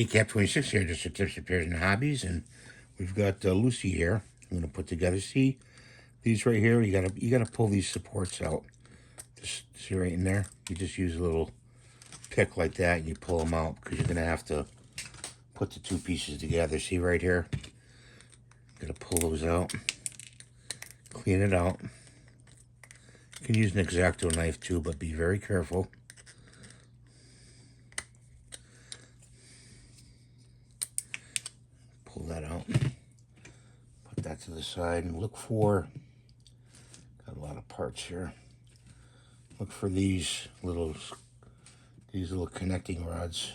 Cap 26 here, just a tips, repairs, and hobbies, and we've got Lucy here. I'm gonna put together. See these right here? You gotta pull these supports out. Just see right in there. You just use a little pick like that, and you pull them out because you're gonna have to put the two pieces together. See right here? Gotta pull those out. Clean it out. You can use an X-Acto knife too, but be very careful. Pull that out. Put that to the side and look for, got a lot of parts here. Look for these little connecting rods.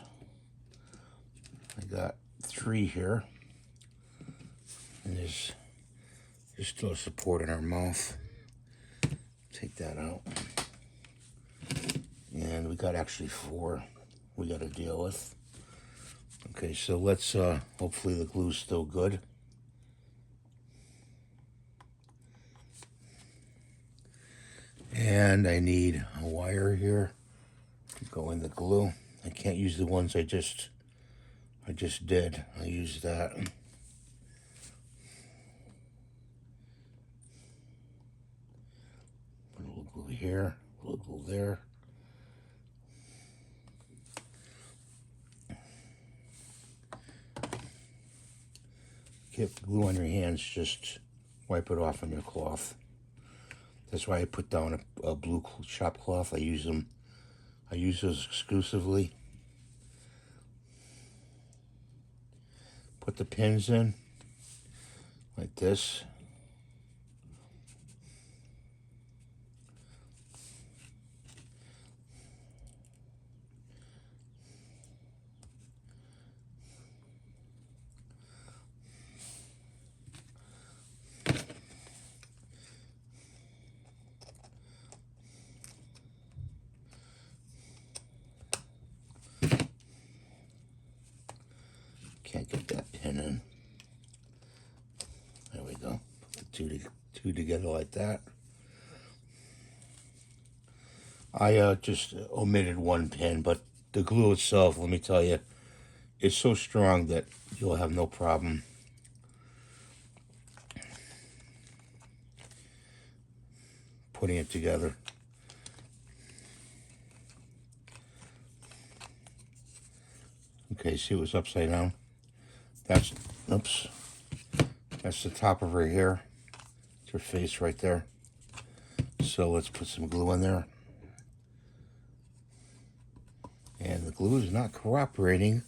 I got 3 here. And there's still a support in our mouth. Take that out. And we got actually 4 we got to deal with. Okay, so let's, hopefully the glue's still good. And I need a wire here to go in the glue. I can't use the ones I just did. I use that. Put a little glue here, a little glue there. Get glue on your hands, just wipe it off on your cloth. That's why I put down a blue shop cloth. I use those exclusively. Put the pins in like this. Can't get that pin in. There we go. Put the two together like that. I just omitted one pin, but the glue itself, let me tell you, is so strong that you'll have no problem putting it together. Okay, see what's upside down? That's, oops, that's the top of her hair. It's her face right there. So let's put some glue in there. And the glue is not cooperating.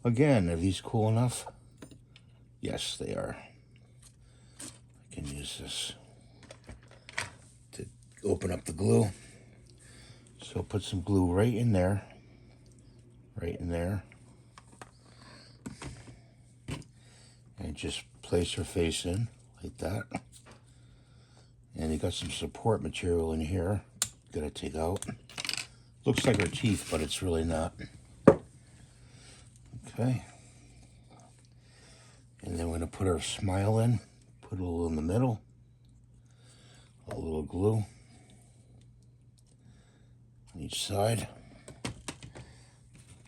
Again, are these cool enough? Yes, they are. I can use this to open up the glue. So put some glue right in there. Right in there. And just place her face in like that. And you got some support material in here. Gotta take out. Looks like her teeth, but it's really not. Okay. And then we're gonna put our smile in. Put a little in the middle. A little glue on each side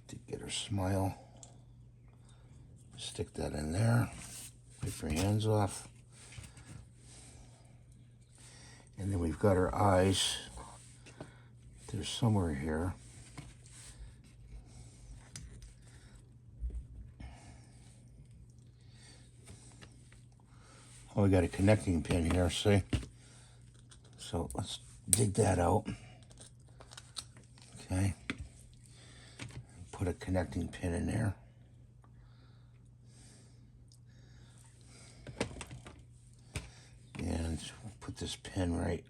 to get her smile. Stick that in there. Wipe your hands off. And then we've got her eyes. They're somewhere here. Oh, we got a connecting pin here, see? So let's dig that out. Okay. Put a connecting pin in there. And put this pin right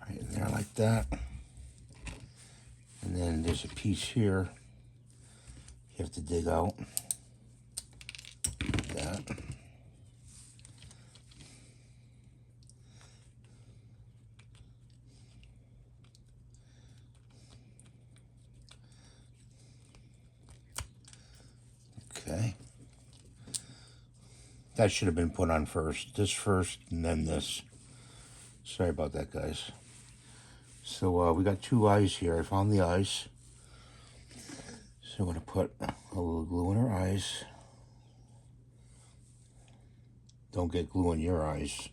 in there like that. And then there's a piece here you have to dig out. Like that. Okay. That should have been put on first. This first, and then this. Sorry about that, guys. So we got 2 eyes here. I found the eyes. So I'm going to put a little glue in her eyes. Don't get glue in your eyes.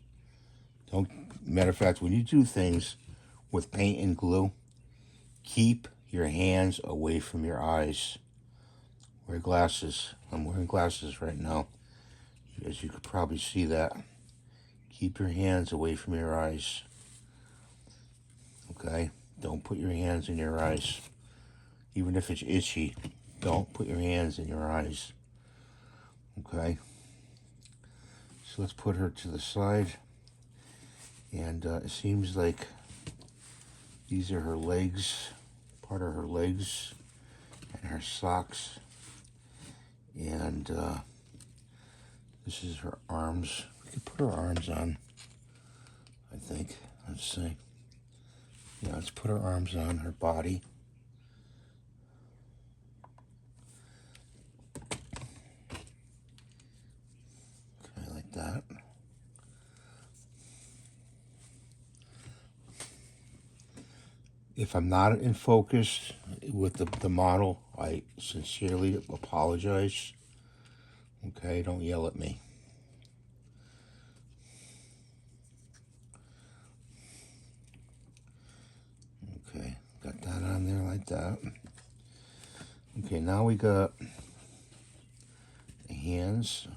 Matter of fact, when you do things with paint and glue, keep your hands away from your eyes. Wear glasses. I'm wearing glasses right now. As you could probably see that. Keep your hands away from your eyes. Okay? Don't put your hands in your eyes. Even if it's itchy, don't put your hands in your eyes. Okay? So let's put her to the side. And it seems like these are her legs, part of her legs, and her socks. And this is her arms. We can put her arms on, I think. Let's see. Yeah, let's put her arms on her body. Okay, like that. If I'm not in focus with the model, I sincerely apologize. Okay, don't yell at me. Okay, got that on there like that. Okay, now we got the hands.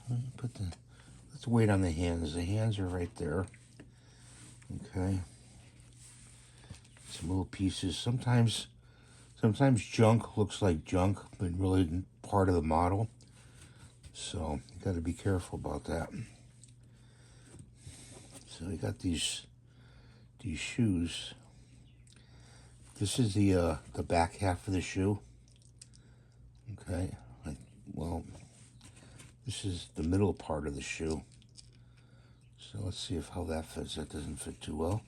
Let's wait on the hands. The hands are right there. Okay. Some little pieces. Sometimes junk looks like junk, but really part of the model. So you got to be careful about that. So we got these shoes. This is the back half of the shoe. Okay. Well, this is the middle part of the shoe. So let's see how that fits. That doesn't fit too well.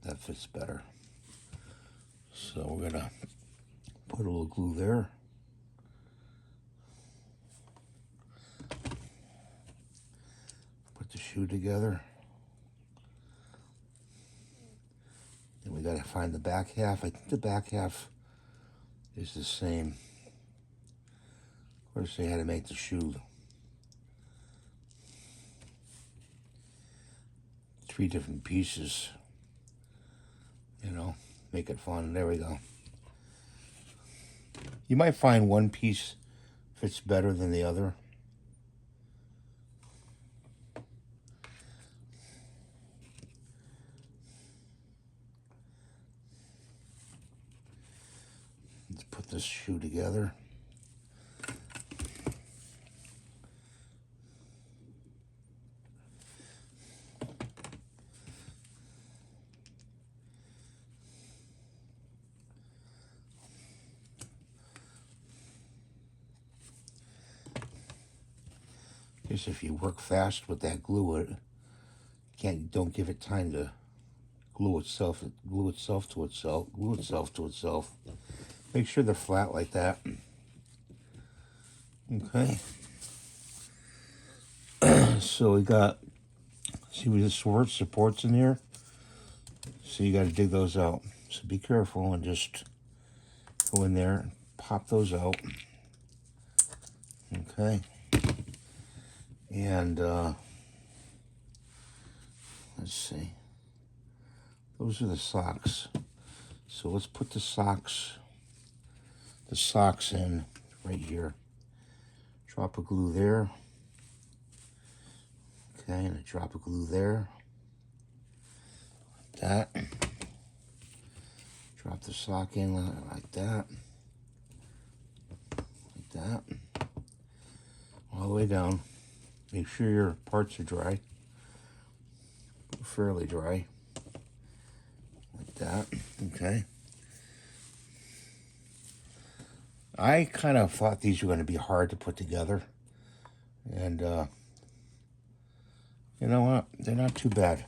That fits better. So we're gonna put a little glue there. Put the shoe together. Then we gotta find the back half. I think the back half is the same. Of course, they had to make the shoe 3 different pieces. You know, make it fun. There we go. You might find one piece fits better than the other. Let's put this shoe together. Guess if you work fast with that glue, don't give it time to glue itself to itself. Make sure they're flat like that. Okay. So we got, see where the supports in here? So you got to dig those out. So be careful and just go in there and pop those out. Okay. And let's see. Those are the socks. So let's put the socks in right here. Drop a glue there. Okay, and a drop of glue there. Like that. Drop the sock in like that. Like that. All the way down. Make sure your parts are dry. Fairly dry. Like that. Okay. I kind of thought these were going to be hard to put together. And, you know what? They're not too bad.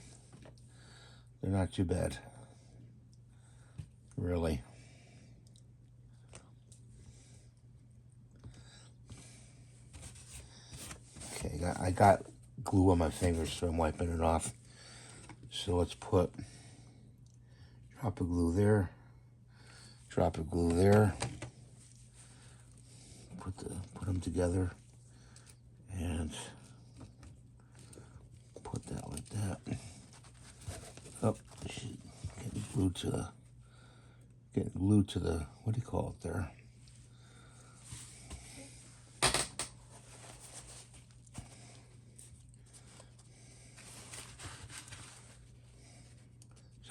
They're not too bad. Really. Okay, I got glue on my fingers, so I'm wiping it off. So let's put drop of glue there, drop of glue there. put them together and put that like that. Oh, she's getting glued to the what do you call it there?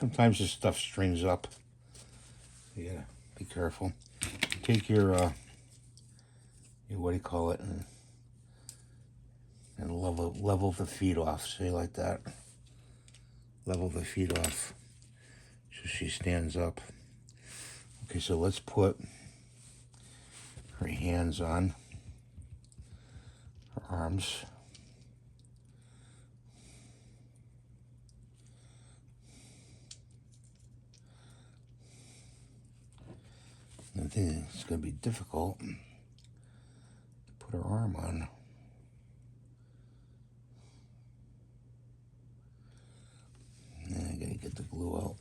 Sometimes this stuff strings up. You gotta be careful. Take your what do you call it, and level the feet off. Say like that. Level the feet off so she stands up. Okay, so let's put her hands on her arms. I think it's going to be difficult to put her arm on. I gotta get the glue out.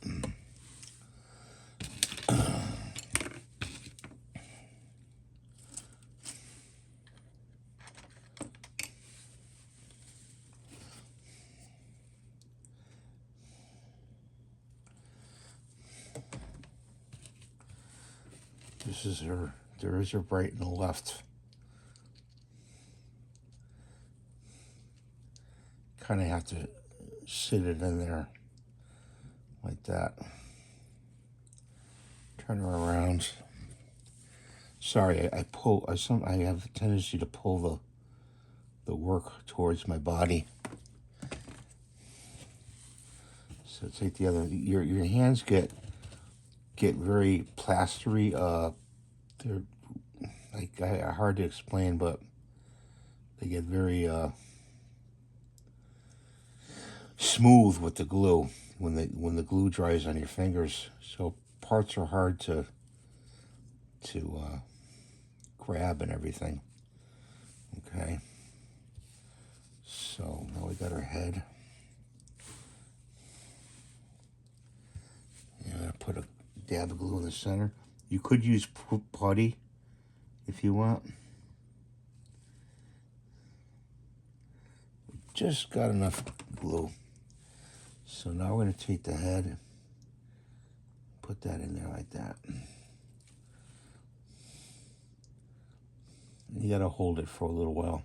This is her, there is her right and the left. Kind of have to sit it in there like that. Turn her around. Sorry, I have a tendency to pull the work towards my body. So take the other. Your hands get very plastery. They're like hard to explain, but they get very smooth with the glue when the glue dries on your fingers. So parts are hard to grab and everything. Okay. So now we got our head. I'm gonna put a dab of glue in the center. You could use putty if you want. Just got enough glue. So now we're going to take the head, put that in there like that. And you got to hold it for a little while.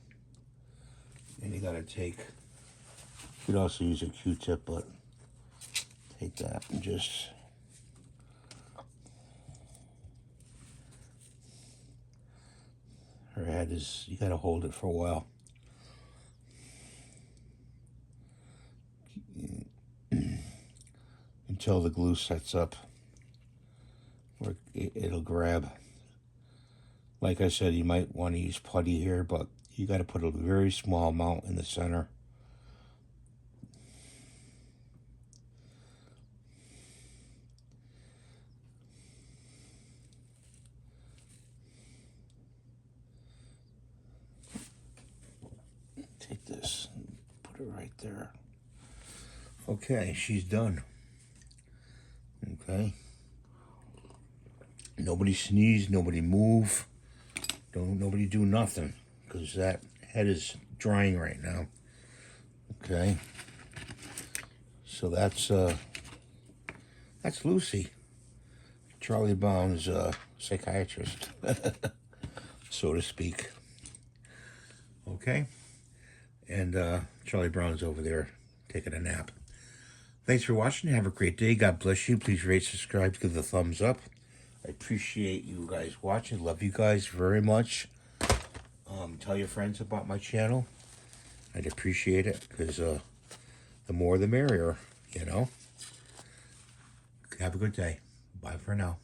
And you got to take, you could also use a Q-tip, but take that and just her head is, you got to hold it for a while. Until the glue sets up, or it'll grab. Like I said, you might want to use putty here, but you got to put a very small amount in the center. Take this and put it right there. Okay, she's done. Okay. Nobody sneeze, nobody move. Nobody do nothing, because that head is drying right now. Okay. So that's Lucy, Charlie Brown's psychiatrist, so to speak. Okay. And Charlie Brown's over there taking a nap. Thanks for watching. Have a great day. God bless you. Please rate, subscribe, give the thumbs up. I appreciate you guys watching. Love you guys very much. Tell your friends about my channel. I'd appreciate it, because the more the merrier, you know. Have a good day. Bye for now.